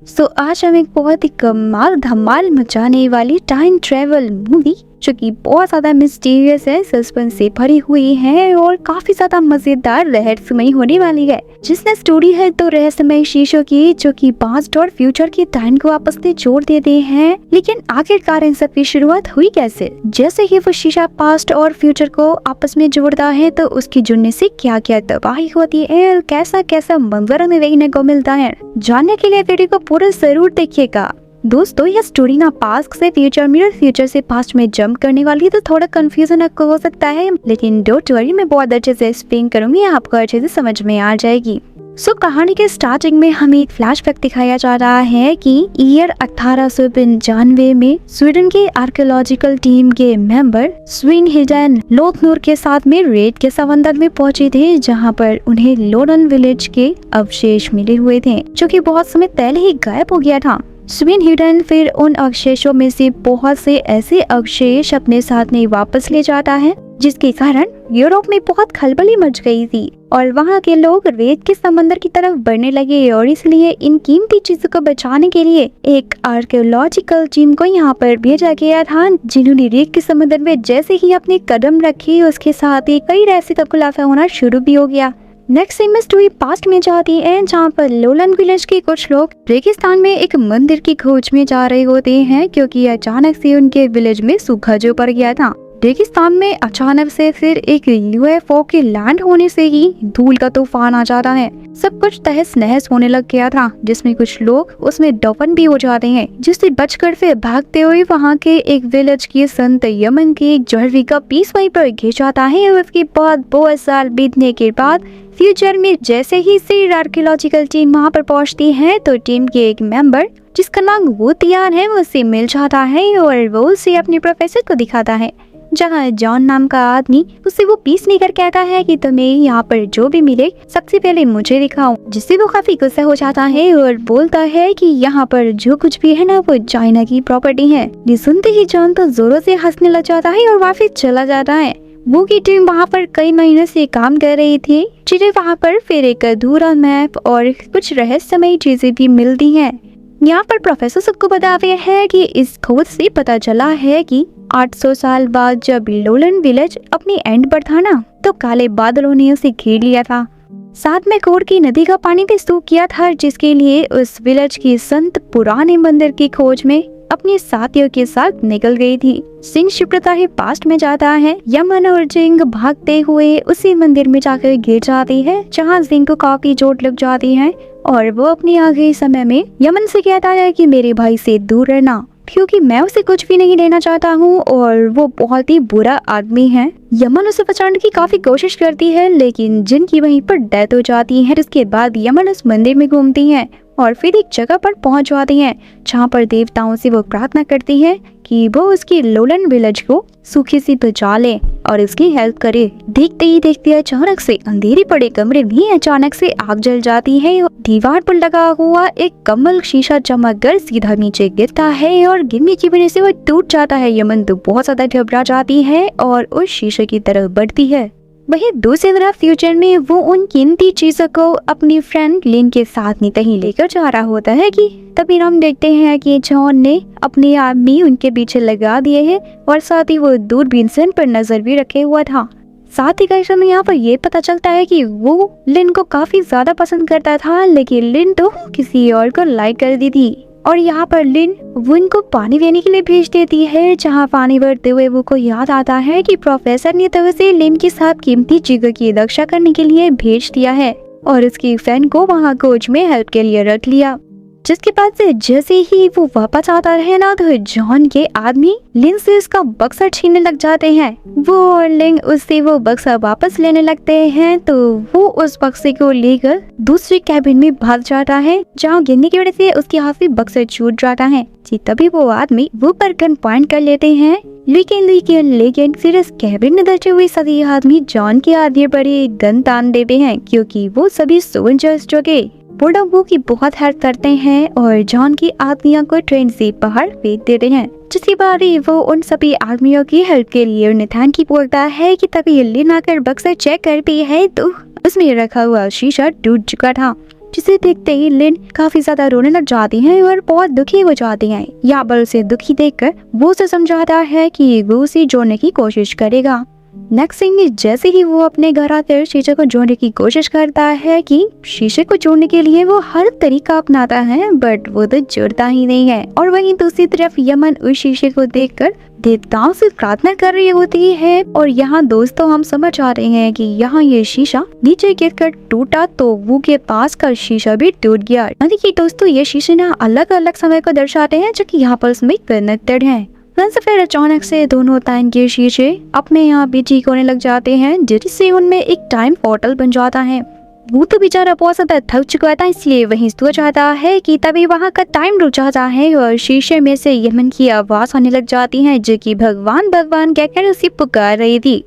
आज हम एक बहुत ही कमाल धमाल मचाने वाली टाइम ट्रेवल मूवी जो कि बहुत ज्यादा मिस्टीरियस है, सस्पेंस से भरी हुई है और काफी ज्यादा मजेदार रहस्यमयी होने वाली है। जिसने स्टोरी है तो रहस्यमय शीशों की, जो कि पास्ट और फ्यूचर के टाइम को आपस में जोड़ देते हैं। लेकिन आखिरकार इन सब की शुरुआत हुई कैसे? जैसे ही वो शीशा पास्ट और फ्यूचर को आपस में जोड़ता है तो उसकी जुड़ने से क्या क्या तबाही होती है और कैसा कैसा मंजर हमें देखने को मिलता है। जानने के लिए वीडियो को पूरा जरूर देखिएगा। दोस्तों, यह स्टोरी ना पास्ट से फ्यूचर में और फ्यूचर से पास्ट में जंप करने वाली है, तो थोड़ा कंफ्यूजन आपको हो सकता है, लेकिन डोंट वरी, मैं बहुत अच्छे से एक्सप्लेन करूंगी, आपको अच्छे से समझ में आ जाएगी। कहानी के स्टार्टिंग में हमें एक फ्लैशबैक दिखाया जा रहा है कि ईयर 1895 में स्वीडन के आर्कियोलॉजिकल टीम के मेंबर स्विनहिल्डन लोथनूर के साथ में रेड के समंदर में पहुंचे थे, जहां पर उन्हें लोडन विलेज के अवशेष मिले हुए थे, जो कि बहुत समय पहले ही गायब हो गया था। स्विनहिल्डन फिर उन अवशेषों में से बहुत से ऐसे अवशेष अपने साथ में वापस ले जाता है, जिसके कारण यूरोप में बहुत खलबली मच गई थी और वहाँ के लोग रेत के समंदर की तरफ बढ़ने लगे और इसलिए इन कीमती चीजों को बचाने के लिए एक आर्कियोलॉजिकल टीम को यहाँ पर भेजा गया था, जिन्होंने रेत के समंदर में जैसे ही अपने कदम रखे उसके साथ ही कई रहस्य का खुलासा होना शुरू भी हो गया। नेक्स्ट सीन में स्टोरी पास्ट में जाती है, जहाँ पर लोलन विलेज के कुछ लोग रेगिस्तान में एक मंदिर की खोज में जा रहे होते हैं, क्योंकि अचानक से उनके विलेज में सूखा जो पड़ गया था। रेगिस्तान में अचानक से फिर एक यूएफओ के लैंड होने से ही धूल का तूफान आ जाता है। सब कुछ तहस नहस होने लग गया था, जिसमें कुछ लोग उसमें दफन भी हो जाते हैं, जिससे बचकर फिर भागते हुए वहाँ के एक विलेज के संत यमन के एक ज्वेलरी का पीस वहीं पर गिर जाता है। और उसके बाद बहुत साल बीतने के बाद फ्यूचर में जैसे ही सिर आर्कियोलॉजिकल टीम वहाँ पर पहुँचती है तो टीम के एक मेंबर जिसका नाम वो तैयार है, वो उससे मिल जाता है और वो उसे अपने प्रोफेसर को दिखाता है, जहाँ जॉन नाम का आदमी उससे वो पीस लेकर कहता है कि तुम्हें यहाँ पर जो भी मिले सबसे पहले मुझे दिखाओ, जिससे वो काफी गुस्सा हो जाता है और बोलता है कि यहाँ पर जो कुछ भी है ना वो चाइना की प्रॉपर्टी है। ये सुनते ही जॉन तो जोरों से हंसने लग जाता है और वापस चला जाता है। वो की टीम वहाँ पर कई महीनों से काम कर रही थी, जिन्हें वहाँ पर फिर एक अधूरा मैप और कुछ रहस्यमयी चीजें भी मिलती हैं। यहाँ पर प्रोफेसर सबको बताते हैं कि इस खोज से पता चला है कि 800 साल बाद जब लोलन विलेज अपनी एंड पर था ना, तो काले बादलों ने उसे घेर लिया था। साथ में कोर की नदी का पानी भी सूख गया था, जिसके लिए उस विलेज की संत पुराने मंदिर की खोज में अपने साथियों के साथ निकल गई थी। सिंह शिप्रता ही पास्ट में जाता है। यमन और जिंग भागते हुए उसी मंदिर में जाकर गिर जाती है, जहाँ जिंग को काफी चोट लग जाती है और वो अपने आखिरी समय में यमन से कहता है कि मेरे भाई से दूर रहना, क्योंकि मैं उसे कुछ भी नहीं देना चाहता हूँ और वो बहुत ही बुरा आदमी है। यमन उसे बचाने की काफी कोशिश करती है, लेकिन जिन की वहीं पर डेथ हो जाती है। इसके बाद यमन उस मंदिर में घूमती है और फिर एक जगह पर पहुंच जाती हैं, जहां पर देवताओं से वो प्रार्थना करती है कि वो उसकी लोलन विलेज को सूखे से बचा ले और इसकी हेल्प करे। देखते ही देखते अचानक से अंधेरे पड़े कमरे में अचानक से आग जल जाती है। दीवार पर लगा हुआ एक कमल शीशा चमक कर सीधा नीचे गिरता है और गिरने की वजह से वो टूट जाता है। यमन तो बहुत ज्यादा घबरा जाती है और उस शीशे की तरफ बढ़ती है। वहीं दूसरी तरफ फ्यूचर में वो उन कीमती चीजों को अपनी फ्रेंड लिन के साथ में कहीं लेकर जा रहा होता है कि तभी हम देखते हैं कि जॉन ने अपने आदमी उनके पीछे लगा दिए हैं और साथ ही वो दूरबीन से उन पर नजर भी रखे हुआ था। साथ ही कई में यहाँ पर ये पता चलता है कि वो लिन को काफी ज्यादा पसंद करता था, लेकिन लिन तो किसी और को लाइक कर दी थी। और यहाँ पर लिन वो इनको पानी देने के लिए भेज देती है, जहाँ पानी भरते हुए वो को याद आता है कि प्रोफेसर ने तो उसे लिन के साथ कीमती चीजों की रक्षा करने के लिए भेज दिया है और उसकी फ्रेंड को वहाँ खोज में हेल्प के लिए रख लिया। जिसके बाद से जैसे ही वो वापस आता है ना, तो जॉन के आदमी लिन से उसका बक्सा छीनने लग जाते हैं। वो और लिन उससे वो बक्सा वापस लेने लगते हैं, तो वो उस बक्से को लेकर दूसरे कैबिन में भाग जाता है, जहाँ गिरने की वजह से उसके हाथ में बक्सा छूट जाता है। तभी वो आदमी वो पर गन पॉइंट कर लेते हैं, लेकिन फिर इस कैबिन में दर्जे हुए सभी आदमी जॉन के आदमी पर गन तान देते हैं, क्योंकि वो सभी सोल्जर्स जो के वो की बहुत हेल्प करते हैं और जॉन की आदमियों को ट्रेन से बाहर फेंक देते हैं। जिसके बाद वो उन सभी आदमियों की हेल्प के लिए उन्हें थैंक यू बोलता है कि तभी लिन आकर बक्सा चेक करती है तो उसमें रखा हुआ शीशा टूट चुका था। जिसे देखते ही लिन काफी ज्यादा रोने लग जाती है और बहुत दुखी हो जाती है। यहाँ पर उसे दुखी देखकर वो उसे समझाता है कि वो उसे जोड़ने की कोशिश करेगा। नेक्स्ट थिंग जैसे ही वो अपने घर आकर शीशे को जोड़ने की कोशिश करता है कि शीशे को जोड़ने के लिए वो हर तरीका अपनाता है, बट वो तो जुड़ता ही नहीं है। और वहीं दूसरी तरफ यमन उस शीशे को देखकर देवताओं से प्रार्थना कर रही होती है। और यहाँ दोस्तों हम समझ आ रहे हैं कि यहाँ ये शीशा नीचे गिरकर टूटा तो वो के पास का शीशा भी टूट गया। यानी कि दोस्तों ये शीशे ना अलग अलग समय को दर्शाते हैं जो कि यहाँ पर उसमें कनेक्टेड है। फिर अचानक से दोनों टाइम के शीशे अपने यहाँ भी ठीक होने लग जाते हैं, जिससे उनमें एक टाइम पोर्टल बन जाता है। वो तो बेचारा बहुत ज्यादा थक चुका था, इसलिए वहीं सो जाता है कि तभी वहाँ का टाइम रुक जाता है और शीशे में से यमन की आवाज आने लग जाती है, जो कि भगवान भगवान कहकर उसे पुकार रही थी।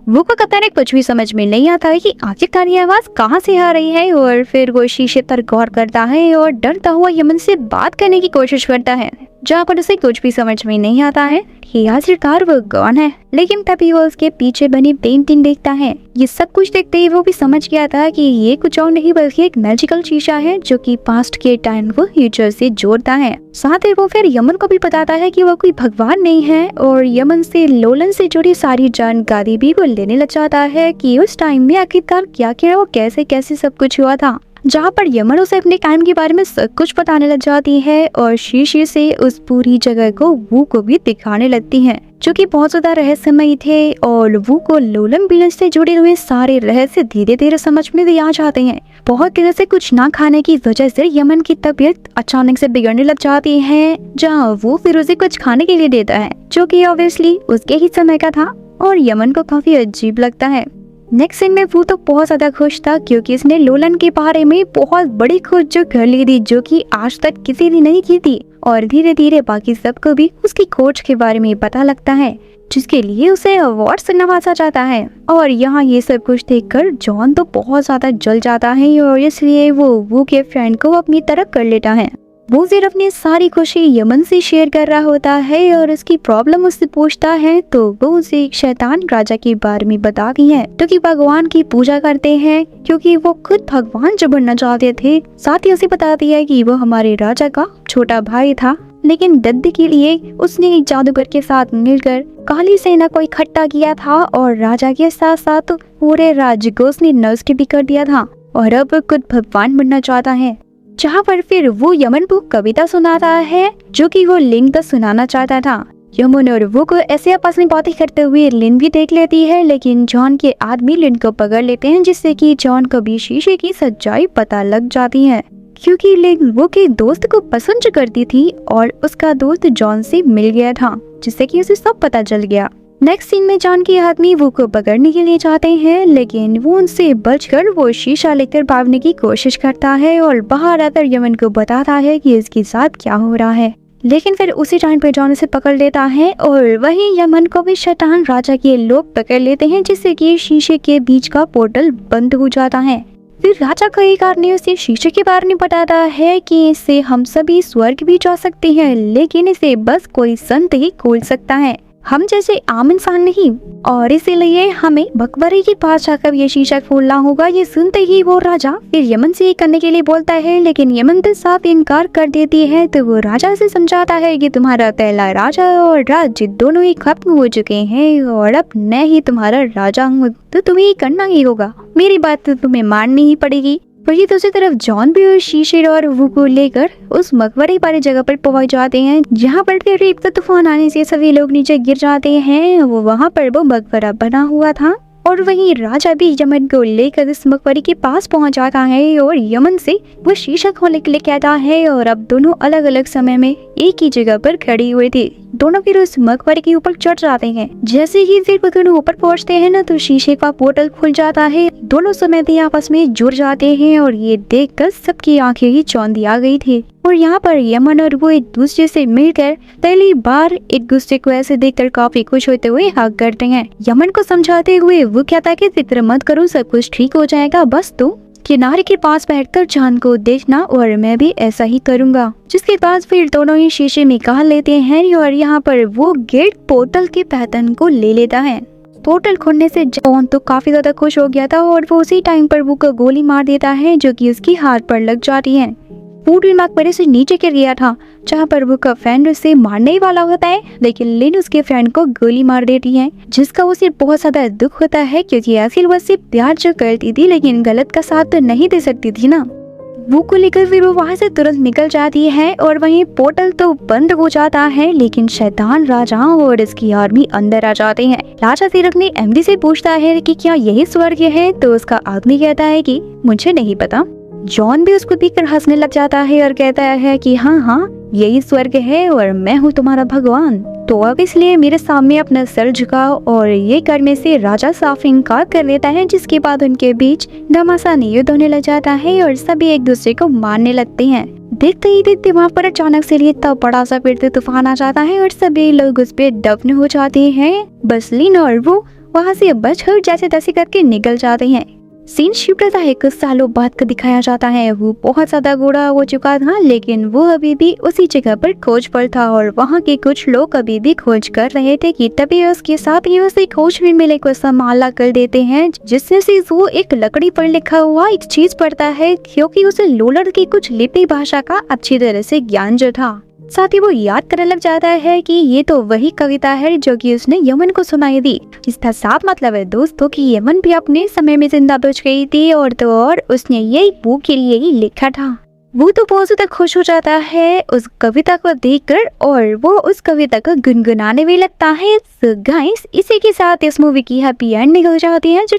वो को कहता है कुछ भी समझ में नहीं आता है कि आखिरकार ये आवाज कहाँ से आ रही है। और फिर वो शीशे पर गौर करता है और डरता हुआ यमन से बात करने की कोशिश करता है, जहाँ पर उसे कुछ भी समझ में नहीं आता है कि आखिरकार वो कौन है। लेकिन तभी वो उसके पीछे बनी पेंटिंग देखता है। ये सब कुछ देखते ही वो भी समझ गया था कि ये कुछ और नहीं बल्कि एक मैजिकल शीशा है जो कि पास्ट के टाइम को फ्यूचर से जोड़ता है। साथ ही वो फिर यमन को भी बताता है कि वो कोई भगवान नहीं है और यमन से लोलन से जुड़ी सारी जानकारी भी वो लेने लग जाता है कि उस टाइम में आखिरकार क्या क्या और कैसे कैसे सब कुछ हुआ था। जहाँ पर यमन उसे अपने टाइम के बारे में सब कुछ बताने लग जाती है और शीशे से उस पूरी जगह को वो को भी दिखाने लगती है, जो कि बहुत ज्यादा रहस्यमयी थे। और वो को लोलन बिलन से जुड़े हुए सारे रहस्य धीरे धीरे समझ में भी आ जाते हैं। बहुत दिनों से कुछ ना खाने की वजह से यमन की तबीयत अचानक से बिगड़ने लग जाती है, जहाँ वो फिर उसे कुछ खाने के लिए देता है, जो कि ऑब्वियसली उसके ही समय का था और यमन को काफी अजीब लगता है। नेक्स्ट सीन में वो तो बहुत ज्यादा खुश था क्योंकि इसने लोलन के बारे में बहुत बड़ी खोज जो कर ली थी, जो कि आज तक किसी ने नहीं की थी। और धीरे धीरे बाकी सबको भी उसकी खोज के बारे में पता लगता है, जिसके लिए उसे अवार्ड से नवाजा जाता है। और यहाँ ये सब कुछ देखकर जॉन तो बहुत ज्यादा जल जाता है और इसलिए वो के फ्रेंड को अपनी तरफ कर लेता है। वो सिर्फ अपनी सारी खुशी यमन से शेयर कर रहा होता है और उसकी प्रॉब्लम उससे पूछता है, तो वो उसे एक शैतान राजा के बारे में बताती है, जो कि भगवान की पूजा करते हैं क्योंकि वो खुद भगवान जो बनना चाहते थे। साथ ही उसे बताती है कि वो हमारे राजा का छोटा भाई था, लेकिन दद्दी के लिए उसने एक जादूगर के साथ मिलकर काली सेना को इकट्ठा किया था और राजा के साथ साथ पूरे राज्य को उसने नष्ट भी कर दिया था और अब खुद भगवान बनना चाहता है। जहाँ पर फिर वो यमन को कविता सुनाता है, जो कि वो लिन को सुनाना चाहता था। यमन और वो को ऐसे आपस में बातें करते हुए लिन भी देख लेती है, लेकिन जॉन के आदमी लिन को पकड़ लेते हैं, जिससे कि जॉन को भी शीशे की सच्चाई पता लग जाती है। क्योंकि लिन वो के दोस्त को पसंद करती थी और उसका दोस्त जॉन से मिल गया था, जिससे कि उसे सब पता चल गया। नेक्स्ट सीन में जॉन के आदमी वो को पकड़ने के लिए जाते हैं, लेकिन वो उनसे बचकर वो शीशा लेकर भागने की कोशिश करता है और बाहर आकर यमन को बताता है कि इसके साथ क्या हो रहा है। लेकिन फिर उसी टाइम पे जॉन उसे पकड़ लेता है और वहीं यमन को भी शैतान राजा के लोग पकड़ लेते हैं, जिससे कि शीशे के बीच का पोर्टल बंद हो जाता है। फिर राजा का एक आदमी उसे शीशे के बारे में बताता है कि इससे हम सभी स्वर्ग भी जा सकते हैं, लेकिन इसे बस कोई संत ही खोल सकता है, हम जैसे आम इंसान नहीं, और इसीलिए हमें मकबरे के पास जाकर ये शीशा खोलना होगा। ये सुनते ही वो राजा फिर यमन से ये करने के लिए बोलता है, लेकिन यमन तो साफ इनकार कर देती है। तो वो राजा से समझाता है कि तुम्हारा पहला राजा और राज्य दोनों ही खत्म हो चुके हैं और अब मैं ही तुम्हारा राजा हूँ, तो तुम्हें करना ही होगा, मेरी बात तो तुम्हें माननी ही पड़ेगी। वही दूसरी तरफ जॉन भी उस शीशे और वो को लेकर उस मकबरे वाली जगह पर पहुंच जाते हैं, जहाँ पर फिर एक तूफान आने से सभी लोग नीचे गिर जाते हैं। वो वहाँ पर वो मकबरा बना हुआ था और वहीं राजा भी यमन को लेकर इस मकबरे के पास पहुंच जाता है और यमन से वो शीशा खोलने के लिए कहता है। और अब दोनों अलग अलग समय में एक ही जगह पर खड़ी हुए थे। दोनों फिर उस मकबरे के ऊपर चढ़ जाते हैं। जैसे ही फिर वो दोनों ऊपर पहुंचते हैं ना, तो शीशे का पोर्टल खुल जाता है। दोनों समय भी आपस में जुड़ जाते हैं और ये देखकर सबकी आंखें ही चौंधी आ गई थी। और यहाँ पर यमन और वो एक दूसरे से मिलकर पहली बार एक दूसरे को ऐसे देखकर काफी खुश होते हुए हग करते हैं। यमन को समझाते हुए वो कहता है कि फिक्र मत करो, सब कुछ ठीक हो जाएगा, बस तुम किनारे के पास बैठकर चांद को देखना और मैं भी ऐसा ही करूंगा। जिसके बाद फिर दोनों ही शीशे में कहा लेते हैं और यहाँ पर वो गेट पोर्टल के पैटर्न को ले लेता है। पोर्टल खोलने से जॉन तो काफी ज्यादा खुश हो गया था और वो उसी टाइम पर वो को गोली मार देता है जो कि उसकी हाथ पर लग जाती है। वो मकबरे से नीचे गिर गया था जहाँ पर वो का फ्रेंड उसे मारने ही वाला होता है, लेकिन लिन उसके फ्रेंड को गोली मार देती है जिसका उसे बहुत ज्यादा दुख होता है क्योंकि आखिर वो सिर्फ प्यार जो करती थी लेकिन गलत का साथ तो नहीं दे सकती थी ना। वो को लेकर फिर वो वहाँ से तुरंत निकल जाती है और वहीं पोर्टल तो बंद हो जाता है, लेकिन शैतान राजा और इसकी आर्मी अंदर आ जाते हैं। राजा तिरक ने एमडी से पूछता है कि क्या यही स्वर्ग है, तो उसका आदमी कहता है कि मुझे नहीं पता। जॉन भी उसको देखकर हंसने लग जाता है और कहता है कि हाँ यही स्वर्ग है और मैं हूँ तुम्हारा भगवान, तो अब इसलिए मेरे सामने अपना सर झुकाओ। और ये करने से राजा साफ इनकार कर देता है, जिसके बाद उनके बीच घमासान युद्ध होने लग जाता है और सभी एक दूसरे को मारने लगते हैं। देखते ही देखते वहाँ पर अचानक से इतना बड़ा सा फिर तूफान आ जाता है और सभी लोग उस पे दफन हो जाते हैं। बस लिन और वो वहाँ से बचकर जैसे तैसे करके निकल जाते हैं। सीन शिफ्ट होता है, कुछ सालों बाद का दिखाया जाता है। वो बहुत ज्यादा बूढ़ा हो चुका था लेकिन वो अभी भी उसी जगह पर खोज पर था और वहाँ के कुछ लोग अभी भी खोज कर रहे थे कि तभी उसके साथ ही उसे खोज में मिले को संभाला कर देते हैं, जिससे से वो एक लकड़ी पर लिखा हुआ एक चीज पढ़ता है क्योंकि उसे लोलर की कुछ लिपि भाषा का अच्छी तरह से ज्ञान जो था। साथ ही वो याद करने लग जाता है कि ये तो वही कविता है जो कि उसने यमन को सुनाई थी। इसका साफ मतलब है दोस्तों कि यमन भी अपने समय में जिंदा बच गई थी और तो और उसने यही बुक के लिए ही लिखा था। वो तो बहुत ज्यादा खुश हो जाता है उस कविता को देखकर और वो उस कविता को गुनगुनाने भी लगता है। So guys, इसी के साथ इस मूवी की हैप्पी एंडिंग हो जाती है जो